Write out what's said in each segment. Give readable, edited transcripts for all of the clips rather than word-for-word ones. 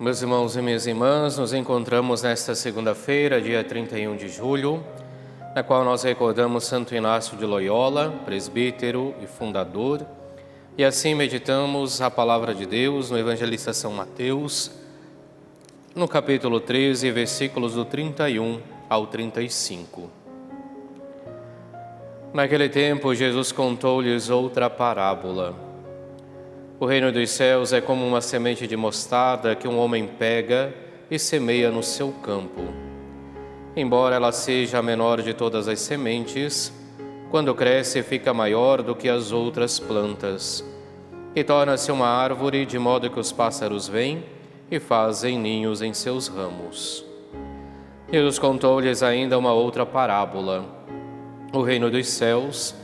Meus irmãos e minhas irmãs, nos encontramos nesta segunda-feira, dia 31 de julho, na qual nós recordamos Santo Inácio de Loyola, presbítero e fundador, e assim meditamos a palavra de Deus no Evangelista São Mateus, no capítulo 13, versículos do 31 ao 35. Naquele tempo, Jesus contou-lhes outra parábola. O reino dos céus é como uma semente de mostarda que um homem pega e semeia no seu campo. Embora ela seja a menor de todas as sementes, quando cresce fica maior do que as outras plantas e torna-se uma árvore, de modo que os pássaros vêm e fazem ninhos em seus ramos. Jesus contou-lhes ainda uma outra parábola. O reino dos céus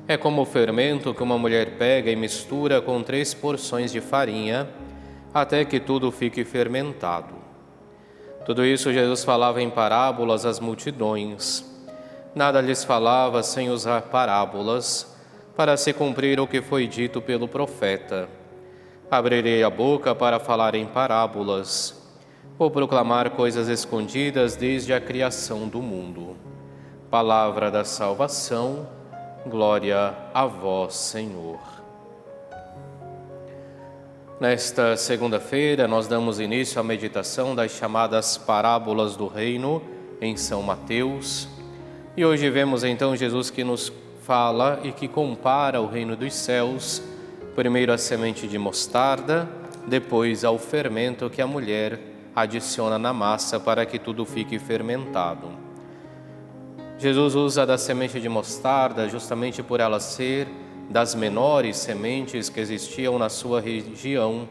é como o fermento que uma mulher pega e mistura com 3 porções de farinha, até que tudo fique fermentado. Tudo isso Jesus falava em parábolas às multidões. Nada lhes falava sem usar parábolas, para se cumprir o que foi dito pelo profeta. Abrirei a boca para falar em parábolas. Vou proclamar coisas escondidas desde a criação do mundo. Palavra da salvação, glória a vós, Senhor. Nesta segunda-feira, nós damos início à meditação das chamadas parábolas do reino em São Mateus. E hoje vemos então Jesus que nos fala e que compara o reino dos céus, primeiro à semente de mostarda, depois ao fermento que a mulher adiciona na massa para que tudo fique fermentado. Jesus usa da semente de mostarda justamente por ela ser das menores sementes que existiam na sua região,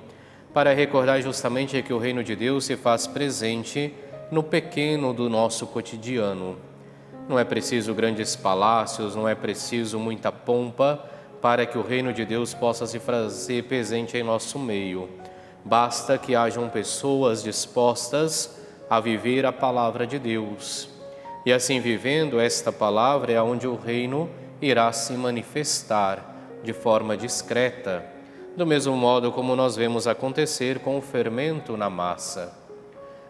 para recordar justamente que o reino de Deus se faz presente no pequeno do nosso cotidiano. Não é preciso grandes palácios, não é preciso muita pompa para que o reino de Deus possa se fazer presente em nosso meio. Basta que hajam pessoas dispostas a viver a palavra de Deus. E assim, vivendo esta palavra, é onde o reino irá se manifestar de forma discreta, do mesmo modo como nós vemos acontecer com o fermento na massa.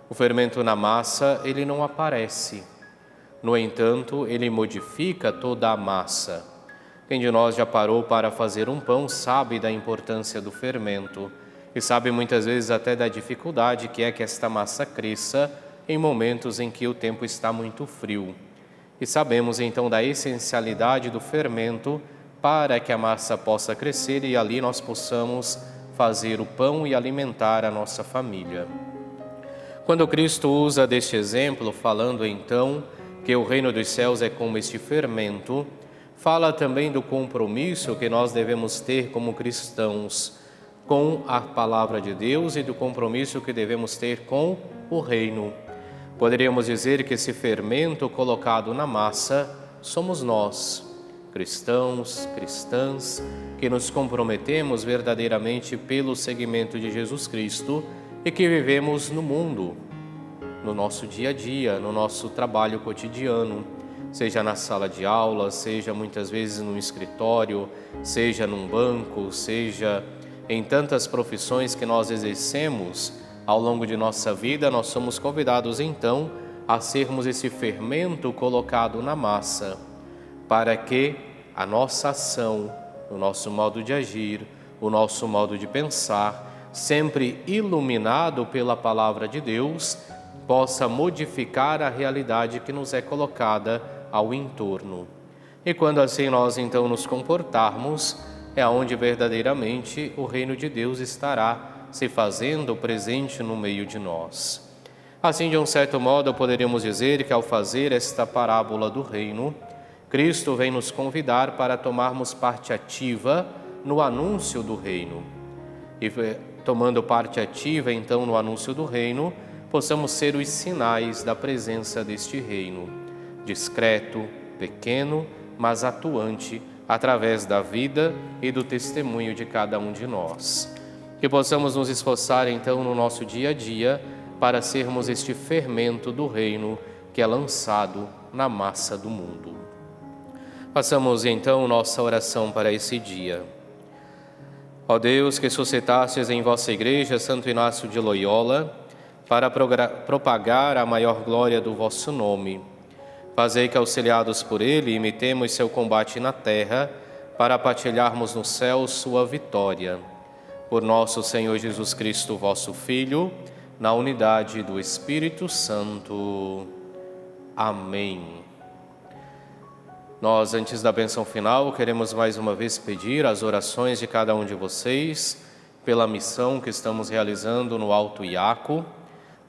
O fermento na massa, ele não aparece. No entanto, ele modifica toda a massa. Quem de nós já parou para fazer um pão sabe da importância do fermento e sabe muitas vezes até da dificuldade que é que esta massa cresça em momentos em que o tempo está muito frio. E sabemos então da essencialidade do fermento para que a massa possa crescer e ali nós possamos fazer o pão e alimentar a nossa família. Quando Cristo usa deste exemplo, falando então que o reino dos céus é como este fermento, fala também do compromisso que nós devemos ter como cristãos com a palavra de Deus e do compromisso que devemos ter com o reino. Poderíamos dizer que esse fermento colocado na massa somos nós, cristãos, cristãs, que nos comprometemos verdadeiramente pelo seguimento de Jesus Cristo e que vivemos no mundo, no nosso dia a dia, no nosso trabalho cotidiano, seja na sala de aula, seja muitas vezes no escritório, seja num banco, seja em tantas profissões que nós exercemos ao longo de nossa vida. Nós somos convidados então a sermos esse fermento colocado na massa, para que a nossa ação, o nosso modo de agir, o nosso modo de pensar, sempre iluminado pela palavra de Deus, possa modificar a realidade que nos é colocada ao entorno. E quando assim nós então nos comportarmos, é onde verdadeiramente o reino de Deus estará se fazendo presente no meio de nós. Assim, de um certo modo, poderíamos dizer que ao fazer esta parábola do reino, Cristo vem nos convidar para tomarmos parte ativa no anúncio do reino. E tomando parte ativa, então, no anúncio do reino, possamos ser os sinais da presença deste reino, discreto, pequeno, mas atuante, através da vida e do testemunho de cada um de nós. Que possamos nos esforçar, então, no nosso dia a dia, para sermos este fermento do reino que é lançado na massa do mundo. Façamos, então, nossa oração para esse dia. Ó Deus, que suscitastes em vossa Igreja Santo Inácio de Loyola, para propagar a maior glória do vosso nome. Fazei que, auxiliados por ele, imitemos seu combate na terra, para partilharmos no céu sua vitória. Por nosso Senhor Jesus Cristo, vosso Filho, na unidade do Espírito Santo. Amém. Nós, antes da bênção final, queremos mais uma vez pedir as orações de cada um de vocês pela missão que estamos realizando no Alto Iaco.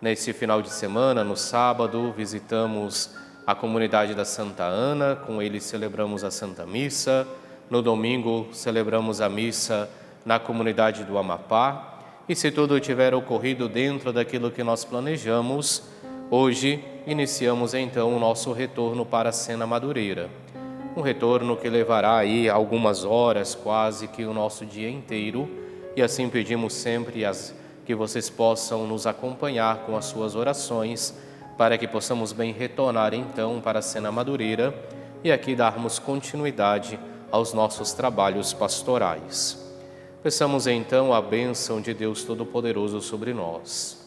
Nesse final de semana, no sábado, visitamos a comunidade da Santa Ana, com eles celebramos a Santa Missa. No domingo, celebramos a missa na comunidade do Amapá. E se tudo tiver ocorrido dentro daquilo que nós planejamos, hoje iniciamos então o nosso retorno para a Sena Madureira. Um retorno que levará aí algumas horas, quase que o nosso dia inteiro. E assim pedimos sempre que vocês possam nos acompanhar com as suas orações, para que possamos bem retornar então para a Sena Madureira e aqui darmos continuidade aos nossos trabalhos pastorais. Peçamos então a bênção de Deus Todo-Poderoso sobre nós.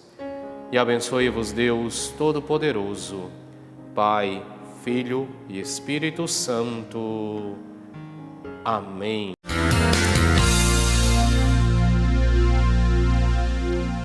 E abençoe-vos Deus Todo-Poderoso, Pai, Filho e Espírito Santo. Amém.